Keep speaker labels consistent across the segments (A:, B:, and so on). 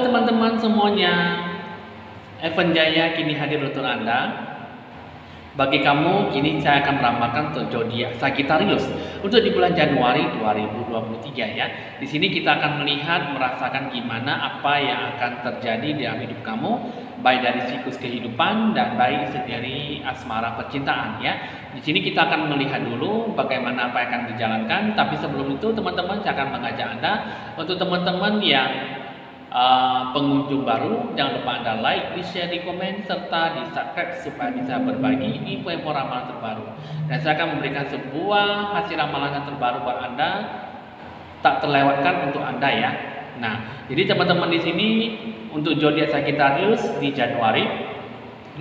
A: teman-teman semuanya, Evan Jaya kini hadir untuk Anda. Bagi kamu, kini saya akan meramalkan untuk zodiak Sagittarius untuk di bulan Januari 2023 ya. Di sini kita akan melihat, merasakan gimana apa yang akan terjadi dalam hidup kamu, baik dari siklus kehidupan dan baik dari asmara percintaan ya. Di sini kita akan melihat dulu bagaimana apa yang akan dijalankan, tapi sebelum itu teman-teman saya akan mengajak Anda untuk teman-teman yang pengunjung baru, jangan lupa Anda like, di share, di komen, serta di subscribe supaya bisa berbagi info-info ramalan terbaru. Dan saya akan memberikan sebuah hasil ramalan yang terbaru buat Anda, tak terlewatkan untuk Anda ya. Nah, jadi teman-teman di sini untuk zodiak Sagittarius di Januari,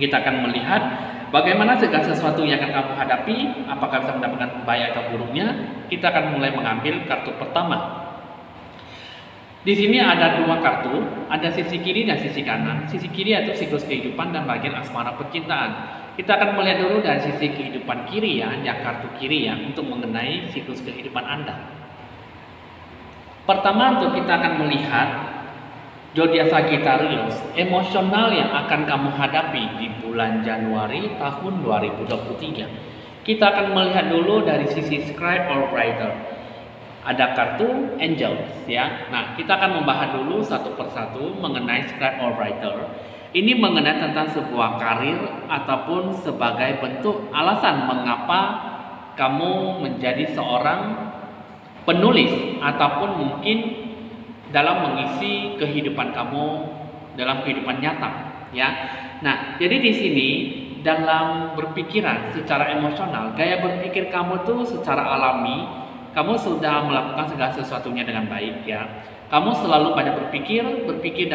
A: kita akan melihat bagaimana segala sesuatu yang akan kamu hadapi, apakah bisa mendapatkan baik atau buruknya. Kita akan mulai mengambil kartu pertama. Di sini ada dua kartu, ada sisi kiri dan sisi kanan. Sisi kiri yaitu siklus kehidupan dan bagian asmara percintaan. Kita akan melihat dulu dari sisi kehidupan kiri ya, yang kartu kiri ya, untuk mengenai siklus kehidupan Anda. Pertama, untuk kita akan melihat zodiak Sagittarius, emosional yang akan kamu hadapi di bulan Januari tahun 2023. Kita akan melihat dulu dari sisi scribe or writer. Ada kartu angels ya. Nah, kita akan membahas dulu satu persatu mengenai scribe or writer. Ini mengenai tentang sebuah karir ataupun sebagai bentuk alasan mengapa kamu menjadi seorang penulis ataupun mungkin dalam mengisi kehidupan kamu dalam kehidupan nyata ya. Nah, jadi di sini dalam berpikiran secara emosional, gaya berpikir kamu tuh secara alami kamu sudah melakukan segala sesuatunya dengan baik ya. Kamu selalu banyak berpikir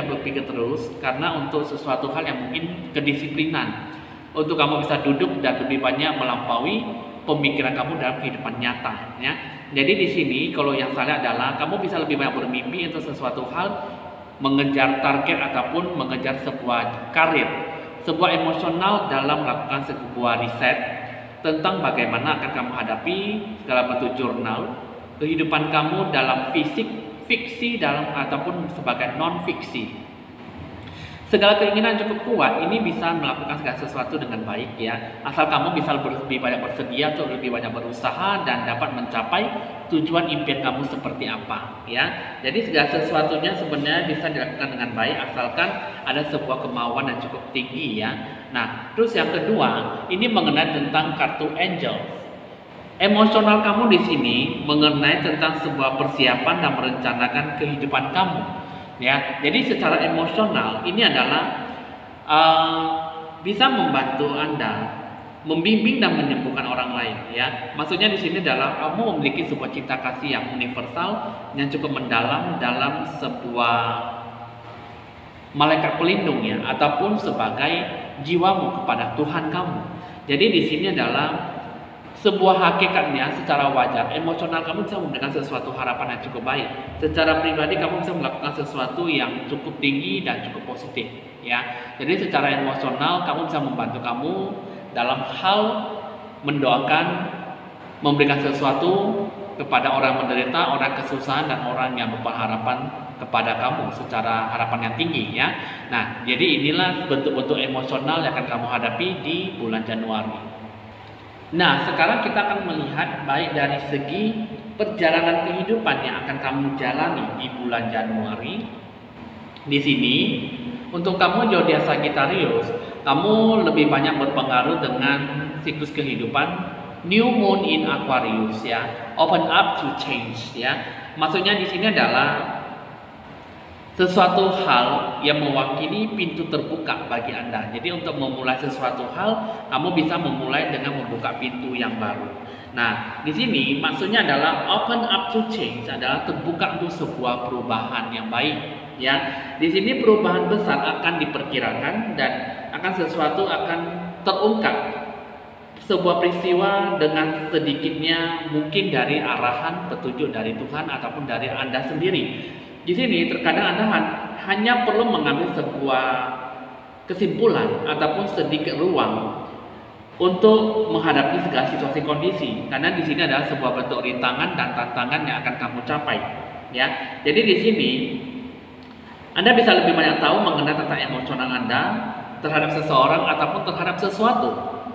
A: terus karena untuk sesuatu hal yang mungkin kedisiplinan. Untuk kamu bisa duduk dan lebih banyak melampaui pemikiran kamu dalam kehidupan nyata ya. Jadi di sini kalau yang salah adalah kamu bisa lebih banyak bermimpi untuk sesuatu hal, mengejar target ataupun mengejar sebuah karir, sebuah emosional dalam melakukan sebuah riset tentang bagaimana akan kamu hadapi segala bentuk jurnal kehidupan kamu dalam fisik, fiksi dalam ataupun sebagai non fiksi. Segala keinginan cukup kuat ini bisa melakukan segala sesuatu dengan baik ya, asal kamu bisa lebih banyak bersedia atau lebih banyak berusaha dan dapat mencapai tujuan impian kamu seperti apa ya. Jadi segala sesuatunya sebenarnya bisa dilakukan dengan baik asalkan ada sebuah kemauan yang cukup tinggi ya. Nah, terus yang kedua, ini mengenai tentang kartu angels. Emosional kamu di sini mengenai tentang sebuah persiapan dan merencanakan kehidupan kamu. Ya, jadi secara emosional ini adalah bisa membantu Anda membimbing dan menyembuhkan orang lain ya. Maksudnya di sini adalah kamu memiliki sebuah cinta kasih yang universal yang cukup mendalam dalam sebuah malaikat pelindung ya, ataupun sebagai jiwamu kepada Tuhan kamu. Jadi di sini adalah sebuah hakikatnya secara wajar, emosional kamu bisa memberikan sesuatu harapan yang cukup baik. Secara pribadi kamu bisa melakukan sesuatu yang cukup tinggi dan cukup positif ya. Jadi secara emosional kamu bisa membantu kamu dalam hal mendoakan, memberikan sesuatu kepada orang menderita, orang kesusahan dan orang yang berharapan kepada kamu secara harapan yang tinggi ya. Nah, jadi inilah bentuk-bentuk emosional yang akan kamu hadapi di bulan Januari. Nah, sekarang kita akan melihat baik dari segi perjalanan kehidupan yang akan kamu jalani di bulan Januari. Di sini, untuk kamu zodiak Sagittarius, kamu lebih banyak berpengaruh dengan siklus kehidupan New Moon in Aquarius ya, open up to change ya. Maksudnya di sini adalah sesuatu hal yang mewakili pintu terbuka bagi Anda. Jadi untuk memulai sesuatu hal, kamu bisa memulai dengan membuka pintu yang baru. Nah, di sini maksudnya adalah open up to change, adalah terbuka untuk sebuah perubahan yang baik. Ya, di sini perubahan besar akan diperkirakan dan sesuatu akan terungkap. Sebuah peristiwa dengan sedikitnya mungkin dari arahan petunjuk dari Tuhan ataupun dari Anda sendiri. Di sini terkadang Anda hanya perlu mengambil sebuah kesimpulan ataupun sedikit ruang untuk menghadapi segala situasi kondisi, karena di sini adalah sebuah bentuk rintangan dan tantangan yang akan kamu capai ya. Jadi di sini Anda bisa lebih banyak tahu mengenai tentang emosional Anda terhadap seseorang ataupun terhadap sesuatu,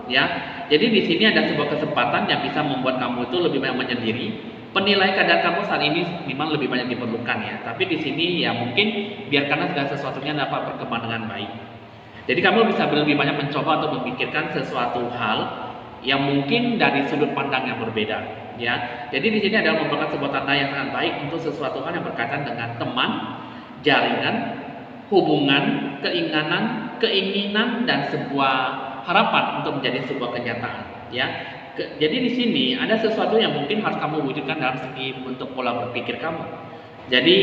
A: ya. Jadi di sini ada sebuah kesempatan yang bisa membuat kamu itu lebih banyak menyendiri. Penilai keadaan kamu saat ini memang lebih banyak diperlukan, ya. Tapi di sini ya mungkin biarkanlah segala sesuatunya dapat berkembang dengan baik. Jadi kamu bisa lebih banyak mencoba untuk memikirkan sesuatu hal yang mungkin dari sudut pandang yang berbeda, ya. Jadi di sini adalah merupakan sebuah tanda yang sangat baik untuk sesuatu hal yang berkaitan dengan teman, jaringan, hubungan, keinginan dan sebuah harapan untuk menjadi sebuah kenyataan, ya. Jadi di sini ada sesuatu yang mungkin harus kamu wujudkan dalam segi bentuk pola berpikir kamu. Jadi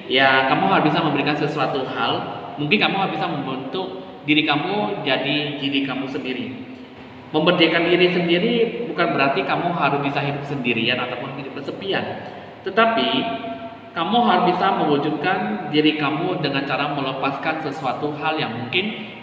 A: ya kamu harus bisa memberikan sesuatu hal, mungkin kamu harus bisa membentuk diri kamu jadi diri kamu sendiri. Memerdekakan diri sendiri bukan berarti kamu harus bisa hidup sendirian ataupun hidup kesepian, tetapi kamu harus bisa mewujudkan diri kamu dengan cara melepaskan sesuatu hal yang mungkin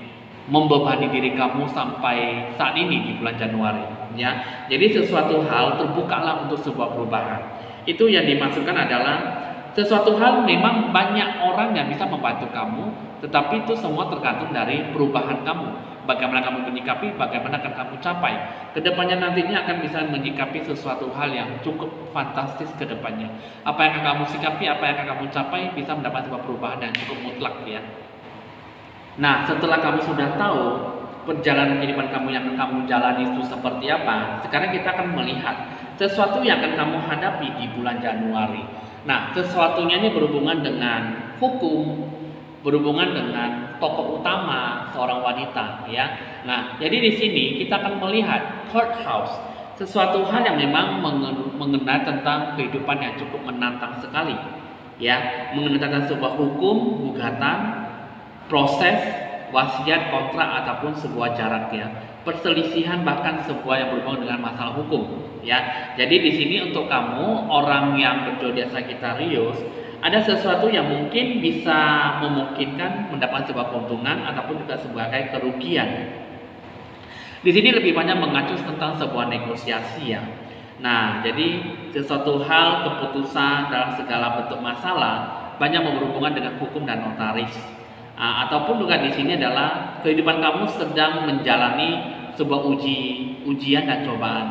A: membebani diri kamu sampai saat ini di bulan Januari, ya. Jadi sesuatu hal terbukalah untuk sebuah perubahan. Itu yang dimaksudkan adalah sesuatu hal memang banyak orang yang bisa membantu kamu, tetapi itu semua tergantung dari perubahan kamu. Bagaimana kamu menyikapi, bagaimana akan kamu capai. Kedepannya nantinya akan bisa menyikapi sesuatu hal yang cukup fantastis ke depannya. Apa yang akan kamu sikapi, apa yang akan kamu capai bisa mendapat sebuah perubahan yang cukup mutlak, ya. Nah, setelah kamu sudah tahu perjalanan kehidupan kamu yang kamu jalani itu seperti apa, sekarang kita akan melihat sesuatu yang akan kamu hadapi di bulan Januari. Nah, sesuatunya ini berhubungan dengan hukum, berhubungan dengan tokoh utama seorang wanita, ya. Nah, jadi di sini kita akan melihat courthouse, sesuatu hal yang memang mengenai tentang kehidupan yang cukup menantang sekali, ya, mengenai tentang sebuah hukum, gugatan, proses, wasiat, kontrak ataupun sebuah jarak, ya, perselisihan bahkan sebuah yang berhubungan dengan masalah hukum, ya. Jadi di sini untuk kamu orang yang berzodiak Sagittarius, ada sesuatu yang mungkin bisa memungkinkan mendapat sebuah keuntungan ataupun juga sebagai kerugian. Di sini lebih banyak mengacu tentang sebuah negosiasi, ya. Nah, jadi sesuatu hal keputusan dalam segala bentuk masalah banyak berhubungan dengan hukum dan notaris. Ataupun juga di sini adalah kehidupan kamu sedang menjalani sebuah ujian dan cobaan.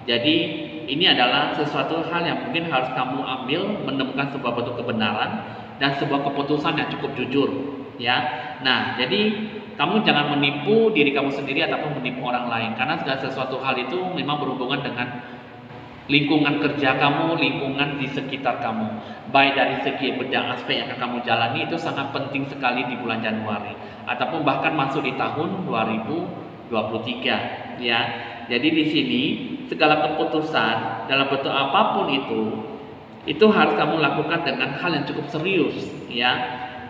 A: Jadi ini adalah sesuatu hal yang mungkin harus kamu ambil, menemukan sebuah bentuk kebenaran dan sebuah keputusan yang cukup jujur, ya. Nah, jadi kamu jangan menipu diri kamu sendiri ataupun menipu orang lain, karena segala sesuatu hal itu memang berhubungan dengan lingkungan kerja kamu, lingkungan di sekitar kamu, baik dari segi beda aspek yang akan kamu jalani. Itu sangat penting sekali di bulan Januari ataupun bahkan masuk di tahun 2023, ya. Jadi di sini segala keputusan dalam bentuk apapun itu harus kamu lakukan dengan hal yang cukup serius, ya.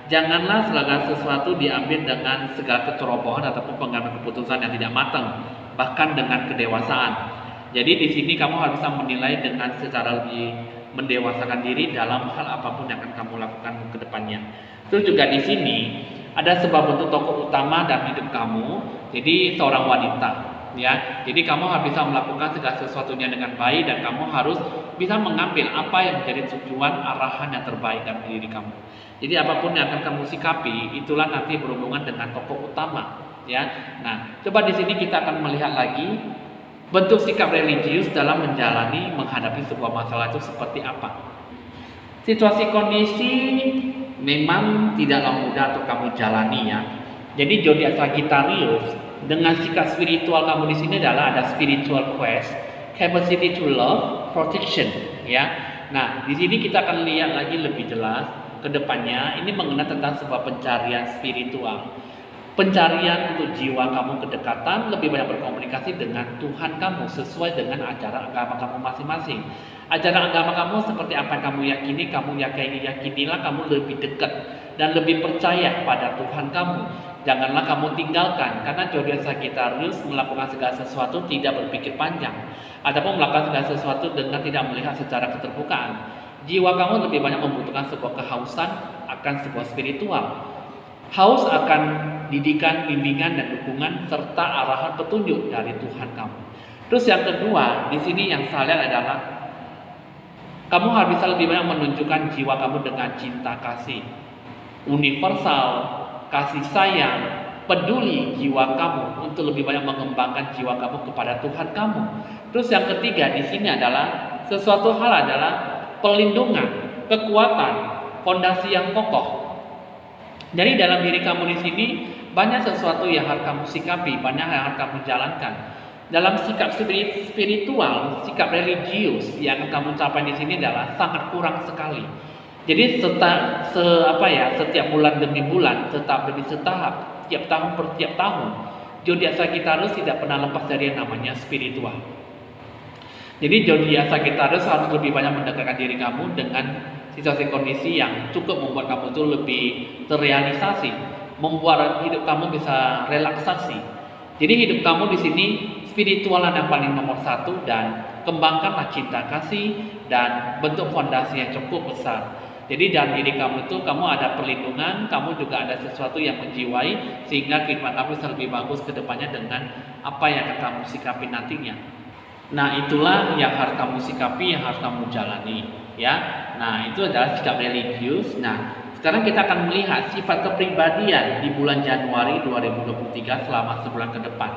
A: Janganlah segala sesuatu diambil dengan segala kecerobohan ataupun pengambilan keputusan yang tidak matang, bahkan dengan kedewasaan. Jadi di sini kamu harus bisa menilai dengan secara lebih mendewasakan diri dalam hal apapun yang akan kamu lakukan ke depannya. Terus juga di sini ada sebuah bentuk tokoh utama dalam hidup kamu, jadi seorang wanita, ya. Jadi kamu harus bisa melakukan segala sesuatunya dengan baik dan kamu harus bisa mengambil apa yang menjadi tujuan arahan yang terbaik dalam diri kamu. Jadi apapun yang akan kamu sikapi itulah nanti berhubungan dengan tokoh utama, ya. Nah, coba di sini kita akan melihat lagi bentuk sikap religius dalam menghadapi sebuah masalah itu seperti apa. Situasi kondisi memang tidaklah mudah untuk kamu jalani, ya. Jadi zodiak Sagittarius dengan sikap spiritual kamu di sini adalah ada spiritual quest, capacity to love, protection, ya. Nah, di sini kita akan lihat lagi lebih jelas ke depannya ini mengenai tentang sebuah pencarian spiritual. Pencarian untuk jiwa kamu, kedekatan, lebih banyak berkomunikasi dengan Tuhan kamu sesuai dengan ajaran agama kamu masing-masing. Ajaran agama kamu seperti apa yang kamu yakinilah kamu lebih dekat dan lebih percaya pada Tuhan kamu. Janganlah kamu tinggalkan, karena zodiak Sagittarius melakukan segala sesuatu tidak berpikir panjang ataupun melakukan segala sesuatu dengan tidak melihat secara keterbukaan. Jiwa kamu lebih banyak membutuhkan sebuah kehausan akan sebuah spiritual. Haus akan didikan, bimbingan dan dukungan serta arahan petunjuk dari Tuhan kamu. Terus yang kedua, di sini yang saya lihat adalah kamu harus bisa lebih banyak menunjukkan jiwa kamu dengan cinta kasih. universal, kasih sayang, peduli jiwa kamu untuk lebih banyak mengembangkan jiwa kamu kepada Tuhan kamu. Terus yang ketiga di sini adalah sesuatu hal adalah perlindungan, kekuatan, fondasi yang kokoh. Jadi dalam diri kamu di sini banyak sesuatu yang harus kamu sikapi, banyak yang harus kamu jalankan. Dalam sikap spiritual, sikap religius yang kamu capai di sini adalah sangat kurang sekali. Jadi setiap bulan demi bulan, setahap demi setahap, tiap tahun per tiap tahun, zodiak Sagittarius tidak pernah lepas dari yang namanya spiritual. Jadi zodiak Sagittarius harus lebih banyak mendekatkan diri kamu dengan situasi kondisi yang cukup membuat kamu itu lebih terrealisasi, membuat hidup kamu bisa relaksasi. Jadi hidup kamu di sini spiritual yang paling nomor satu, dan kembangkanlah cinta kasih dan bentuk fondasi yang cukup besar. Jadi dalam diri kamu itu kamu ada perlindungan, kamu juga ada sesuatu yang menjiwai sehingga kehidupan kamu bisa lebih bagus ke depannya dengan apa yang akan kamu sikapi nantinya. Nah, itulah yang harus kamu sikapi, yang harus kamu jalani, ya. Nah, itu adalah sikap religius. Nah, sekarang kita akan melihat sifat kepribadian di bulan Januari 2023 selama sebulan ke depan.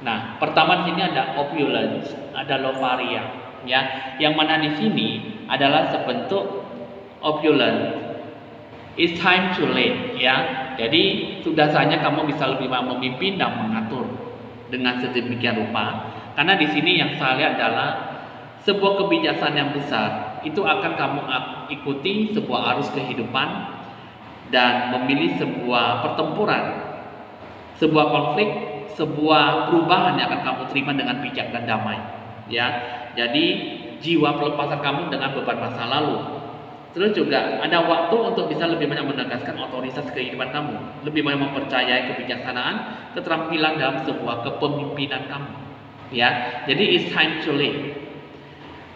A: Nah, pertama di sini ada opulence, ada lovaria, ya. Yang mana di sini adalah sebentuk opulence. It's time to lead, ya. Jadi sudah saatnya kamu bisa lebih memimpin dan mengatur dengan sedemikian rupa. Karena di sini yang saya lihat adalah sebuah kebijaksanaan yang besar itu akan kamu ikuti sebuah arus kehidupan dan memilih sebuah pertempuran, sebuah konflik, sebuah perubahan yang akan kamu terima dengan bijak dan damai, ya. Jadi jiwa pelepasan kamu dengan beban masa lalu. Terus juga ada waktu untuk bisa lebih banyak menegaskan otoritas kehidupan kamu, lebih banyak mempercayai kebijaksanaan, keterampilan dalam sebuah kepemimpinan kamu, ya. Jadi it's time to lead.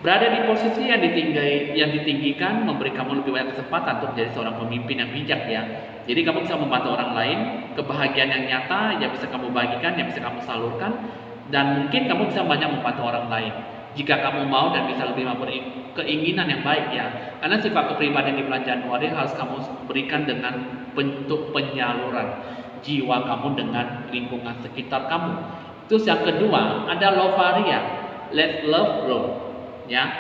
A: Berada di posisi yang ditinggikan memberi kamu lebih banyak kesempatan untuk menjadi seorang pemimpin yang bijak, ya. Jadi kamu bisa membantu orang lain, kebahagiaan yang nyata yang bisa kamu bagikan, yang bisa kamu salurkan, dan mungkin kamu bisa banyak membantu orang lain jika kamu mau dan bisa lebih memberi keinginan yang baik, ya. Karena sifat kepribadian di bulan Januari harus kamu berikan dengan bentuk penyaluran jiwa kamu dengan lingkungan sekitar kamu. Terus yang kedua ada lovaria, let love grow, ya.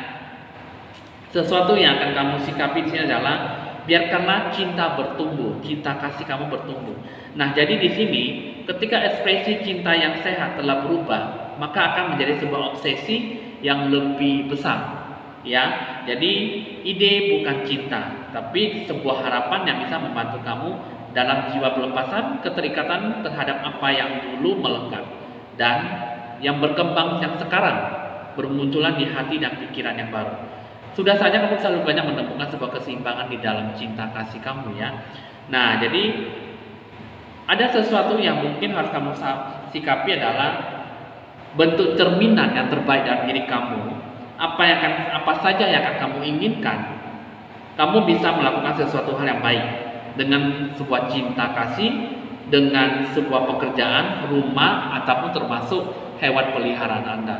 A: Sesuatu yang akan kamu sikapi di sini adalah biarkanlah cinta bertumbuh, cinta kasih kamu bertumbuh. Nah, jadi di sini ketika ekspresi cinta yang sehat telah berubah, maka akan menjadi sebuah obsesi yang lebih besar, ya. Jadi ide bukan cinta, tapi sebuah harapan yang bisa membantu kamu dalam jiwa pelepasan, keterikatan terhadap apa yang dulu melekat dan yang berkembang yang sekarang bermunculan di hati dan pikiran yang baru. Sudah saja kamu selalu banyak menemukan sebuah keseimbangan di dalam cinta kasih kamu, ya. Nah, jadi ada sesuatu yang mungkin harus kamu sikapi adalah bentuk cerminan yang terbaik dalam diri kamu. Apa saja yang akan kamu inginkan, kamu bisa melakukan sesuatu hal yang baik dengan sebuah cinta kasih, dengan sebuah pekerjaan, rumah, ataupun termasuk hewan peliharaan Anda.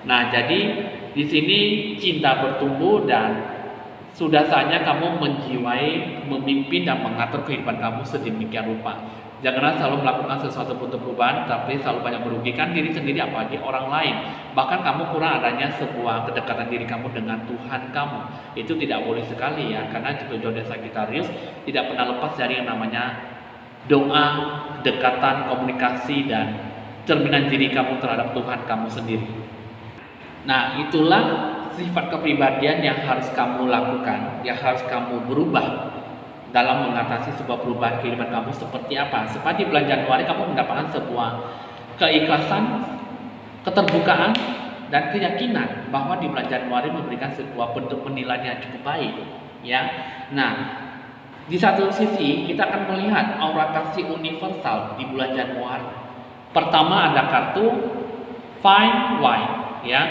A: Nah, jadi di sini cinta bertumbuh dan sudah saatnya kamu menjiwai, memimpin dan mengatur kehidupan kamu sedemikian rupa. Janganlah selalu melakukan sesuatu untuk perubahan, tapi selalu banyak merugikan diri sendiri apalagi orang lain. Bahkan kamu kurang adanya sebuah kedekatan diri kamu dengan Tuhan kamu. Itu tidak boleh sekali, ya, karena zodiak Sagittarius tidak pernah lepas dari yang namanya doa, kedekatan, komunikasi, dan cerminan diri kamu terhadap Tuhan kamu sendiri. Nah, itulah sifat kepribadian yang harus kamu lakukan, yang harus kamu berubah dalam mengatasi sebuah perubahan kehidupan kamu seperti apa. Seperti bulan Januari kamu mendapatkan sebuah keikhlasan, keterbukaan, dan keyakinan bahwa di bulan Januari memberikan sebuah bentuk penilaian yang cukup baik, ya. Nah, di satu sisi kita akan melihat aura kasih universal di bulan Januari. Pertama ada kartu Fine Wine, ya.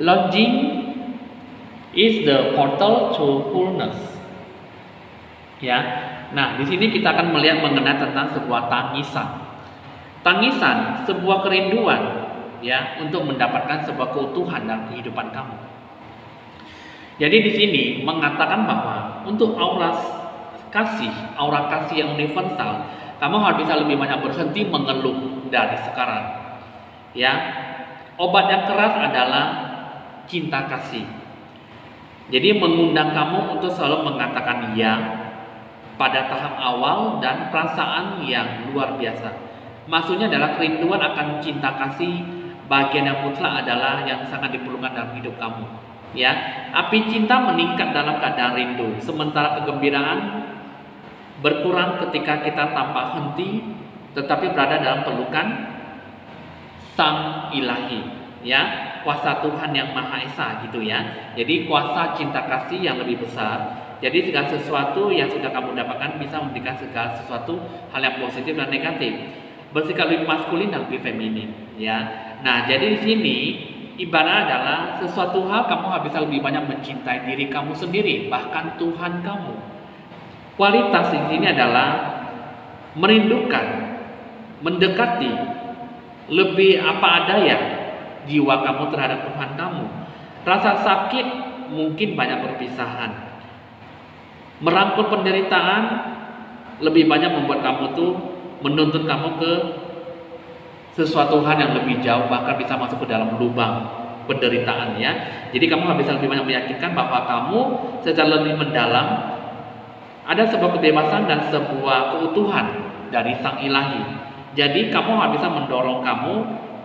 A: Lodging is the portal to wholeness. Ya, nah di sini kita akan melihat mengenai tentang sebuah tangisan. Tangisan, sebuah kerinduan, ya, untuk mendapatkan sebuah keutuhan dalam kehidupan kamu. Jadi di sini mengatakan bahwa untuk aura kasih, aura kasih yang universal, kamu harus bisa lebih banyak berhenti mengeluh dari sekarang. Ya, obat yang keras adalah cinta kasih. Jadi mengundang kamu untuk selalu mengatakan ya pada tahap awal dan perasaan yang luar biasa. Maksudnya adalah kerinduan akan cinta kasih bagian yang mutlak adalah yang sangat diperlukan dalam hidup kamu. Ya, api cinta meningkat dalam keadaan rindu, sementara kegembiraan berkurang ketika kita tanpa henti tetapi berada dalam pelukan Sang Ilahi, ya, kuasa Tuhan yang Maha Esa gitu ya. Jadi kuasa cinta kasih yang lebih besar. Jadi segala sesuatu yang sudah kamu dapatkan bisa memberikan segala sesuatu hal yang positif dan negatif. Bersikap lebih maskulin dan lebih feminin, ya. Nah, jadi di sini ibarat adalah sesuatu hal kamu harus bisa lebih banyak mencintai diri kamu sendiri, bahkan Tuhan kamu. Kualitas di sini adalah merindukan, mendekati, lebih apa adanya jiwa kamu terhadap Tuhan kamu. Rasa sakit mungkin banyak perpisahan. Merangkul penderitaan lebih banyak membuat kamu tuh menuntut kamu ke sesuatu hal yang lebih jauh, bahkan bisa masuk ke dalam lubang penderitaan ya. Jadi kamu harus bisa lebih banyak meyakinkan bahwa kamu secara lebih mendalam ada sebuah kebebasan dan sebuah keutuhan dari Sang Ilahi. Jadi kamu harus bisa mendorong kamu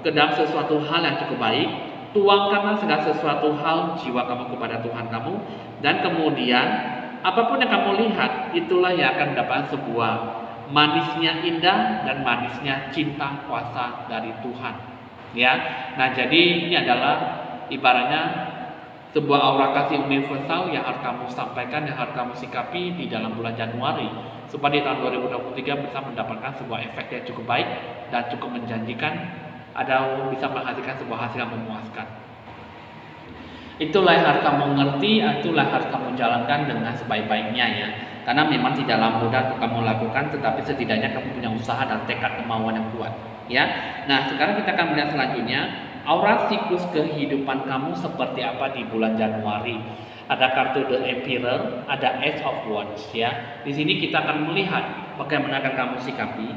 A: ke dalam sesuatu hal yang cukup baik. Tuangkanlah segala sesuatu hal jiwa kamu kepada Tuhan kamu, dan kemudian apapun yang kamu lihat itulah yang akan mendapatkan sebuah manisnya indah dan manisnya cinta kuasa dari Tuhan. Ya. Nah, jadi ini adalah ibaratnya sebuah aura kasih universal yang harus kamu sampaikan, yang harus kamu sikapi di dalam bulan Januari, supaya di tahun 2023 bisa mendapatkan sebuah efek yang cukup baik dan cukup menjanjikan, atau bisa menghasilkan sebuah hasil yang memuaskan. Itulah yang harus kamu ngerti, itulah yang harus kamu jalankan dengan sebaik-baiknya ya. Karena memang tidaklah mudah untuk kamu lakukan, tetapi setidaknya kamu punya usaha dan tekad kemauan yang kuat ya. Nah, sekarang kita akan melihat selanjutnya aura siklus kehidupan kamu seperti apa di bulan Januari. Ada kartu The Emperor, ada Ace of Wands ya. Di sini kita akan melihat bagaimana akan kamu sikapi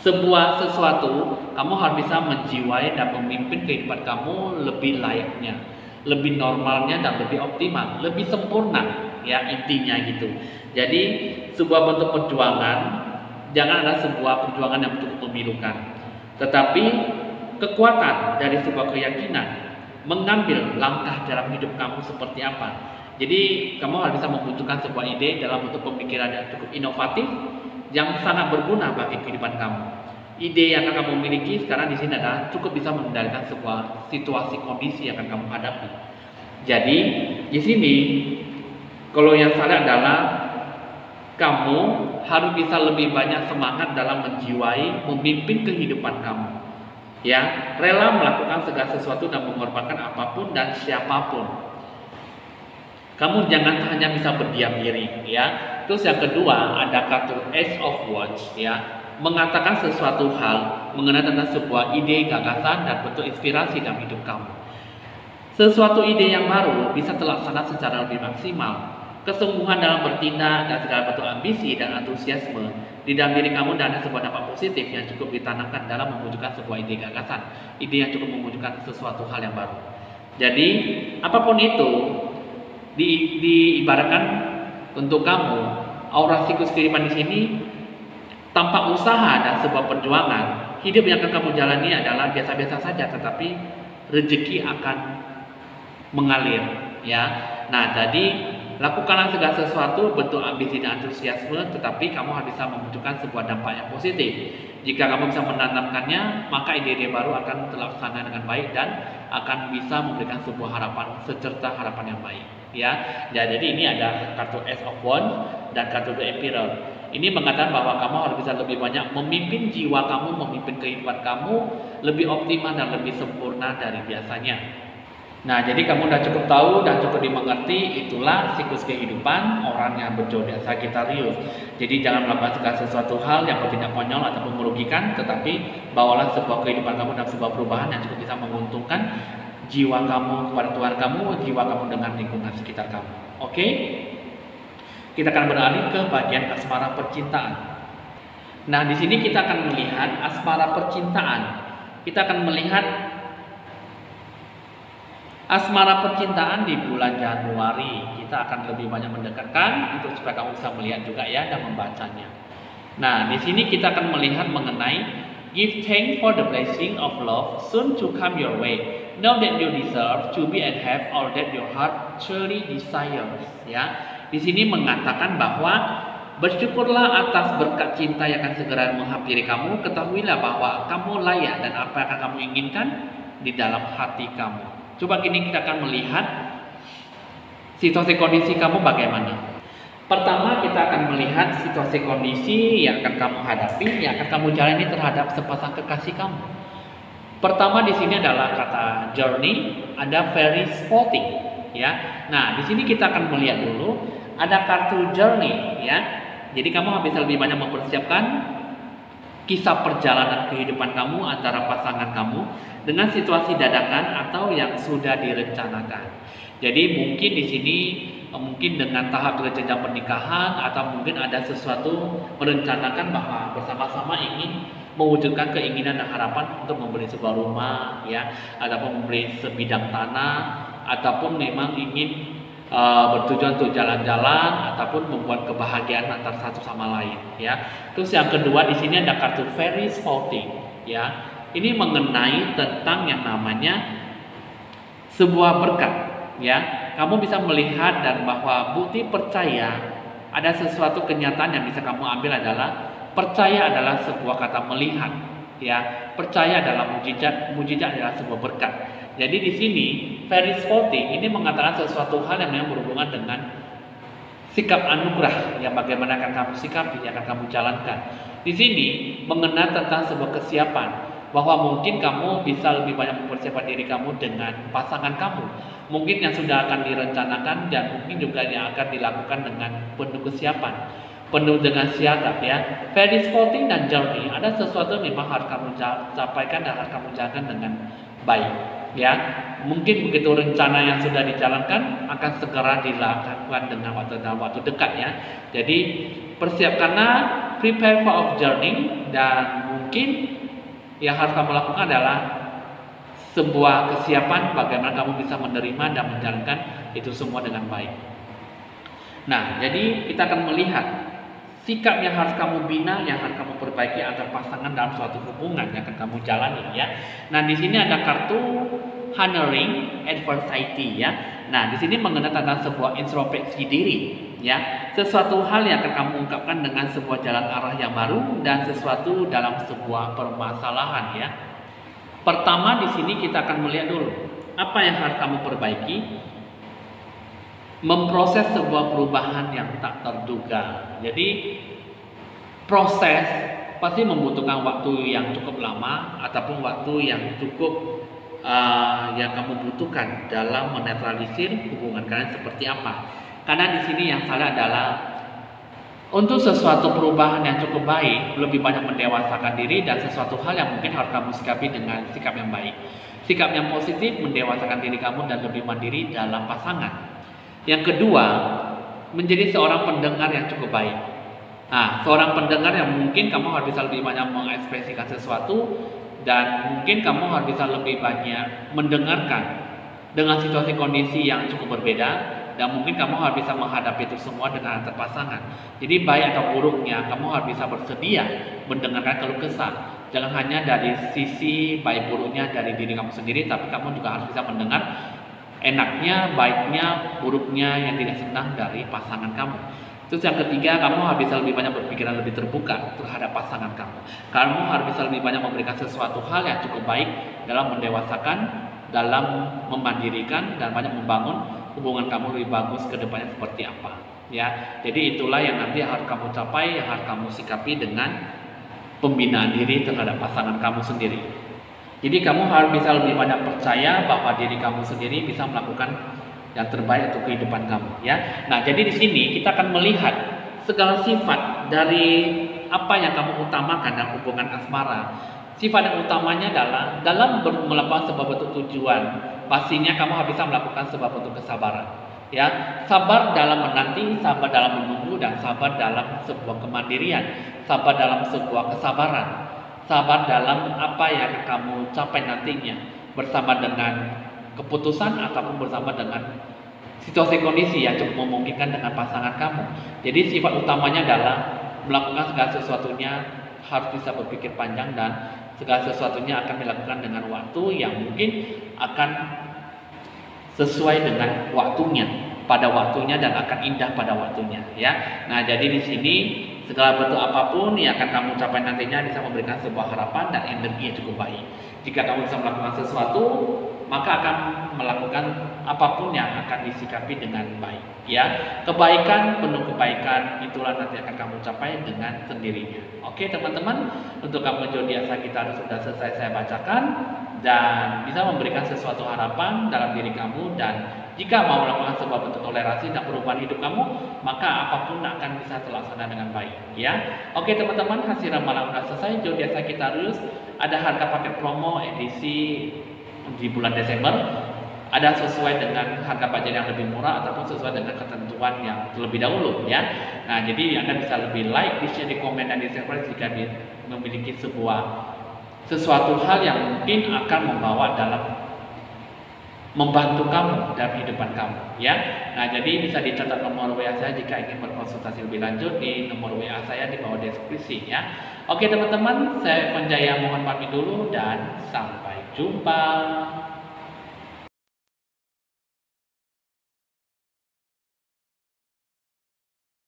A: sebuah sesuatu. Kamu harus bisa menjiwai dan memimpin kehidupan kamu lebih layaknya, lebih normalnya dan lebih optimal, lebih sempurna ya, intinya gitu. Jadi sebuah bentuk perjuangan jangan ada sebuah perjuangan yang cukup memilukan, tetapi kekuatan dari sebuah keyakinan mengambil langkah dalam hidup kamu seperti apa. Jadi kamu harus bisa membutuhkan sebuah ide dalam bentuk pemikiran yang cukup inovatif yang sangat berguna bagi kehidupan kamu. Ide yang akan kamu miliki sekarang di sini adalah cukup bisa mengendalikan sebuah situasi kondisi yang akan kamu hadapi. Jadi di sini kalau yang salah adalah kamu harus bisa lebih banyak semangat dalam menjiwai, memimpin kehidupan kamu. Ya, rela melakukan segala sesuatu dan mengorbankan apapun dan siapapun. Kamu jangan hanya bisa berdiam diri, ya. Terus yang kedua ada kartu Ace of Wands, ya, mengatakan sesuatu hal mengenai tentang sebuah ide, gagasan dan bentuk inspirasi dalam hidup kamu. Sesuatu ide yang baru bisa terlaksana secara lebih maksimal. Kesungguhan dalam bertindak dan segala bentuk ambisi dan antusiasme di dalam diri kamu dan ada sebuah dampak positif yang cukup ditanamkan dalam mewujudkan sebuah ide gagasan, ide yang cukup mewujudkan sesuatu hal yang baru. Jadi apapun itu diibaratkan untuk kamu, aura siklus kehidupan di sini tanpa usaha dan sebuah perjuangan, hidup yang akan kamu jalani adalah biasa-biasa saja, tetapi rezeki akan mengalir, ya. Nah, jadi lakukanlah segala sesuatu bentuk ambisi dan antusiasme, tetapi kamu harus bisa membutuhkan sebuah dampak yang positif. Jika kamu bisa menanamkannya, maka ide-ide baru akan terlaksana dengan baik dan akan bisa memberikan sebuah harapan serta harapan yang baik. Ya, jadi ini ada kartu Ace of Wands dan kartu The Emperor. Ini mengatakan bahwa kamu harus bisa lebih banyak memimpin jiwa kamu, memimpin kehidupan kamu lebih optimal dan lebih sempurna dari biasanya. Nah, jadi kamu sudah cukup tahu dan cukup dimengerti, itulah siklus kehidupan orang yang berzodiak Sagittarius. Jadi jangan melakukan segala sesuatu hal yang bertindak konyol ataupun merugikan, tetapi bawalah sebuah kehidupan kamu dan sebuah perubahan yang cukup bisa menguntungkan jiwa kamu kepada Tuhan kamu, jiwa kamu dengan lingkungan sekitar kamu. Oke? Kita akan beralih ke bagian asmara percintaan. Nah, di sini kita akan melihat asmara percintaan. Kita akan melihat asmara percintaan di bulan Januari. Kita akan lebih banyak mendekatkan untuk supaya kamu bisa melihat juga ya dan membacanya. Nah, di sini kita akan melihat mengenai give thanks for the blessing of love soon to come your way. Know that you deserve to be and have all that your heart truly desires. Ya, di sini mengatakan bahwa bersyukurlah atas berkat cinta yang akan segera menghampiri kamu. Ketahuilah bahwa kamu layak dan apa yang akan kamu inginkan di dalam hati kamu. Coba kini kita akan melihat situasi kondisi kamu bagaimana. Pertama, kita akan melihat situasi kondisi yang akan kamu hadapi, yang akan kamu jalani terhadap sepasang kekasih kamu. Pertama di sini adalah kata journey, ada very spotting, ya. Nah, di sini kita akan melihat dulu ada kartu journey, ya. Jadi kamu bisa lebih banyak mempersiapkan kisah perjalanan kehidupan kamu antara pasangan kamu dengan situasi dadakan atau yang sudah direncanakan. Jadi mungkin di sini mungkin dengan tahap jenjang pernikahan atau mungkin ada sesuatu merencanakan bahwa bersama-sama ingin mewujudkan keinginan dan harapan untuk membeli sebuah rumah, ya, ataupun membeli sebidang tanah, ataupun memang ingin bertujuan untuk jalan-jalan ataupun membuat kebahagiaan antara satu sama lain, ya. Terus yang kedua di sini ada kartu fairy spotting, ya. Ini mengenai tentang yang namanya sebuah berkat, ya. Kamu bisa melihat dan bahwa bukti percaya ada sesuatu kenyataan yang bisa kamu ambil adalah percaya adalah sebuah kata melihat, ya. Percaya adalah mujizat, mujizat adalah sebuah berkat. Jadi di sini fairy spotting ini mengatakan sesuatu hal yang memang berhubungan dengan sikap anugerah yang bagaimana akan kamu sikapi, yang akan kamu jalankan. Di sini mengenai tentang sebuah kesiapan bahwa mungkin kamu bisa lebih banyak mempersiapkan diri kamu dengan pasangan kamu. Mungkin yang sudah akan direncanakan dan mungkin juga yang akan dilakukan dengan penuh kesiapan, penuh dengan siaga, ya. Fairy spotting dan journey ada sesuatu memang harus kamu sampaikan dan harus kamu jalankan dengan baik, ya. Mungkin begitu rencana yang sudah dijalankan akan segera dilakukan dengan dalam waktu dekat, ya. Jadi persiapkanlah, prepare for of journey, dan mungkin yang harus kamu lakukan adalah sebuah kesiapan bagaimana kamu bisa menerima dan menjalankan itu semua dengan baik. Nah, jadi kita akan melihat sikap yang harus kamu bina, yang harus kamu perbaiki antar pasangan dalam suatu hubungan yang akan kamu jalani, ya. Nah, di sini ada kartu honoring adversity, ya. Nah, di sini mengenai tentang sebuah introspeksi diri, ya. Sesuatu hal yang akan kamu ungkapkan dengan sebuah jalan arah yang baru dan sesuatu dalam sebuah permasalahan, ya. Pertama di sini kita akan melihat dulu apa yang harus kamu perbaiki. Memproses sebuah perubahan yang tak terduga. Jadi proses pasti membutuhkan waktu yang cukup lama ataupun waktu yang cukup yang kamu butuhkan dalam menetralisir hubungan kalian seperti apa. Karena di sini yang salah adalah untuk sesuatu perubahan yang cukup baik, lebih banyak mendewasakan diri dan sesuatu hal yang mungkin harus kamu sikapi dengan sikap yang baik. Sikap yang positif, mendewasakan diri kamu dan lebih mandiri dalam pasangan. Yang kedua, menjadi seorang pendengar yang cukup baik. Nah, seorang pendengar yang mungkin kamu harus bisa lebih banyak mengekspresikan sesuatu dan mungkin kamu harus bisa lebih banyak mendengarkan dengan situasi kondisi yang cukup berbeda. Dan mungkin kamu harus bisa menghadapi itu semua dengan antar pasangan. Jadi baik atau buruknya kamu harus bisa bersedia mendengarkan keluh kesah. Jangan hanya dari sisi baik buruknya dari diri kamu sendiri, tapi kamu juga harus bisa mendengar enaknya, baiknya, buruknya yang tidak senang dari pasangan kamu. Terus yang ketiga, kamu harus bisa lebih banyak berpikiran lebih terbuka terhadap pasangan kamu. Kamu harus bisa lebih banyak memberikan sesuatu hal yang cukup baik dalam mendewasakan, dalam memandirikan dan banyak membangun hubungan kamu lebih bagus ke depannya seperti apa, ya. Jadi itulah yang nanti harus kamu capai, yang harus kamu sikapi dengan pembinaan diri terhadap pasangan kamu sendiri. Jadi kamu harus bisa lebih banyak percaya bahwa diri kamu sendiri bisa melakukan yang terbaik untuk kehidupan kamu, ya. Nah, jadi di sini kita akan melihat segala sifat dari apa yang kamu utamakan dalam hubungan asmara. Sifat yang utamanya adalah dalam melakukan sebuah bentuk tujuan, pastinya kamu harus bisa melakukan sebuah bentuk kesabaran, ya. Sabar dalam menanti, sabar dalam menunggu, dan sabar dalam sebuah kemandirian, sabar dalam sebuah kesabaran, sabar dalam apa yang kamu capai nantinya, bersama dengan keputusan ataupun bersama dengan situasi kondisi yang cukup memungkinkan dengan pasangan kamu. Jadi sifat utamanya adalah melakukan segala sesuatunya harus bisa berpikir panjang, dan segala sesuatunya akan dilakukan dengan waktu yang mungkin akan sesuai dengan waktunya, pada waktunya, dan akan indah pada waktunya, ya. Nah, jadi di sini segala bentuk apapun yang akan kamu capai nantinya bisa memberikan sebuah harapan dan energi yang cukup baik. Jika kamu bisa melakukan sesuatu, maka akan melakukan apapun yang akan disikapi dengan baik, ya. Kebaikan, penuh kebaikan, itulah nanti akan kamu capai dengan sendirinya. Oke teman-teman, untuk kamu zodiak Sagittarius sudah selesai saya bacakan, dan bisa memberikan sesuatu harapan dalam diri kamu, dan jika mau melakukan sebuah bentuk toleransi dan perubahan hidup kamu, maka apapun akan bisa terlaksana dengan baik, ya. Oke teman-teman, hasil ramalan sudah selesai. Zodiak Sagittarius ada harga paket promo edisi di bulan Desember, ada sesuai dengan harga pajak yang lebih murah ataupun sesuai dengan ketentuan yang terlebih dahulu, ya. Nah, jadi Anda bisa lebih like, di share, di komen, dan di subscribe jika memiliki sesuatu hal yang mungkin akan membawa dalam membantu kamu dalam kehidupan kamu, ya. Nah, jadi bisa dicatat nomor WA saya jika ingin berkonsultasi lebih lanjut di nomor WA saya di bawah deskripsi, ya. Oke teman-teman, saya Evan Jaya mohon pamit dulu dan sampai jumpa.